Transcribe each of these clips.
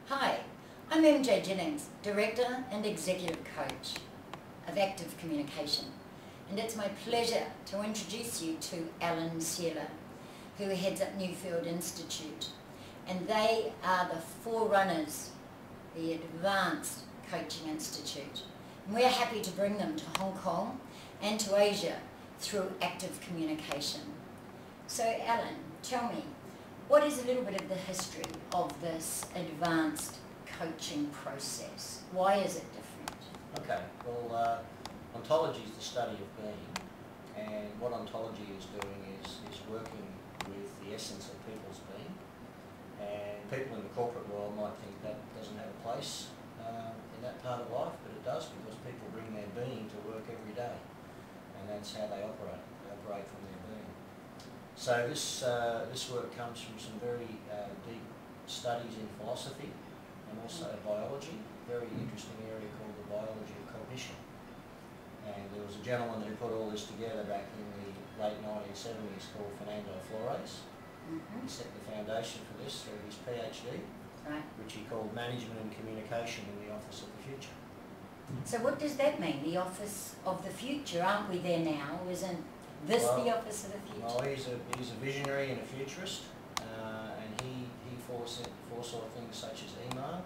Hi, I'm MJ Jennings, Director and Executive Coach of Active Communication, and it's my pleasure to introduce you to Alan Sealer, who heads up Newfield Institute, and they are the forerunners, the Advanced Coaching Institute, and we're happy to bring them to Hong Kong and to Asia through Active Communication. So Alan, tell me, what is a little bit of the history of this advanced coaching process? Why is it different? Okay, well, ontology is the study of being, and what ontology is doing is working with the essence of people's being. And people in the corporate world might think that doesn't have a place in that part of life, but it does, because people bring their being to work every day, and that's how they operate. They operate from their being. So this work comes from some very deep studies in philosophy and also biology, a very interesting area called the biology of cognition. And there was a gentleman who put all this together back in the late 1970s called Fernando Flores. He set the foundation for this through his PhD, which he called Management and Communication in the Office of the Future. So what does that mean, the Office of the Future? Aren't we there now? Isn't this the Office of the Future? Well, he's a visionary and a futurist, and he foresaw things such as email.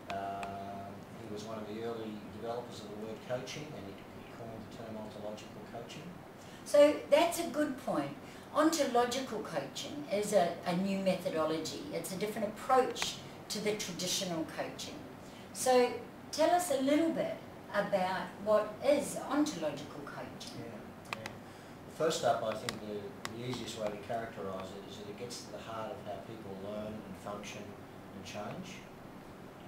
He was one of the early developers of the word coaching, and he coined the term ontological coaching. So that's a good point. Ontological coaching is a new methodology. It's a different approach to the traditional coaching. So tell us a little bit about what is ontological coaching. Yeah. First up, I think the easiest way to characterise it is that it gets to the heart of how people learn and function and change.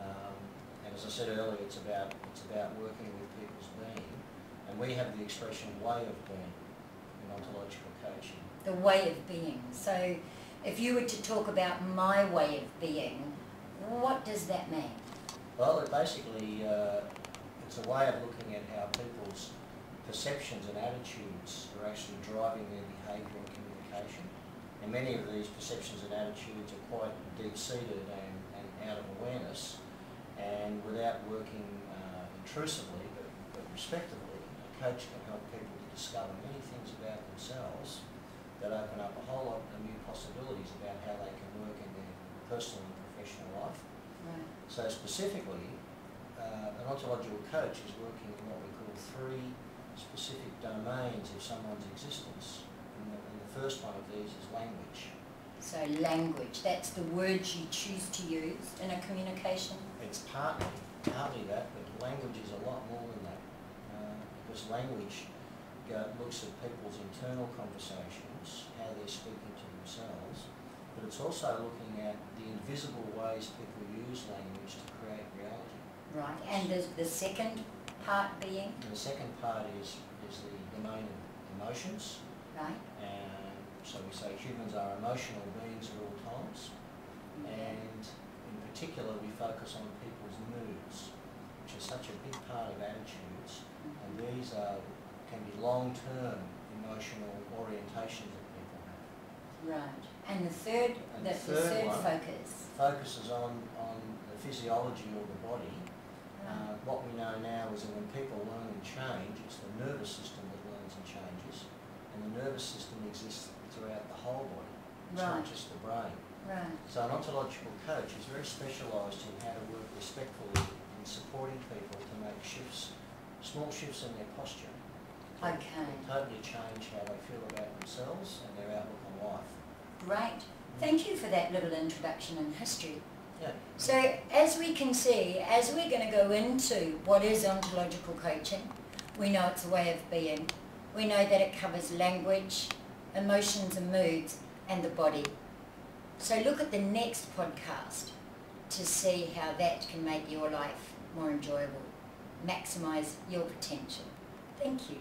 And as I said earlier, it's about working with people's being, and we have the expression "way of being" in ontological coaching. The way of being. So, if you were to talk about my way of being, what does that mean? Well, it basically it's a way of looking at how people's perceptions and attitudes are actually driving their behaviour and communication. And many of these perceptions and attitudes are quite deep-seated and out of awareness, and without working intrusively but respectively, a coach can help people to discover many things about themselves that open up a whole lot of new possibilities about how they can work in their personal and professional life. Right. So specifically, an ontological coach is working in what we call three specific domains of someone's existence. And the first one of these is language. So language, that's the words you choose to use in a communication? It's partly that, but language is a lot more than that. Because language looks at people's internal conversations, how they're speaking to themselves, but it's also looking at the invisible ways people use language to create reality. Right, and the second part being? And the second part is the domain of emotions. Right. And so we say humans are emotional beings at all times, and in particular we focus on people's moods, which is such a big part of attitudes, and these can be long-term emotional orientations that people have. Right. And the third focus? Focuses on the physiology or the body. Right. What we know now is that when people learn and change, it's the nervous system that learns and changes, and the nervous system exists throughout the whole body. It's not just the brain. Right. So an ontological coach is very specialised in how to work respectfully in supporting people to make small shifts in their posture. Okay. Totally change how they feel about themselves and their outlook on life. Great. Thank you for that little introduction and history. Yeah. So as we can see, as we're going to go into what is ontological coaching, we know it's a way of being. We know that it covers language, emotions and moods, and the body. So look at the next podcast to see how that can make your life more enjoyable, maximise your potential. Thank you.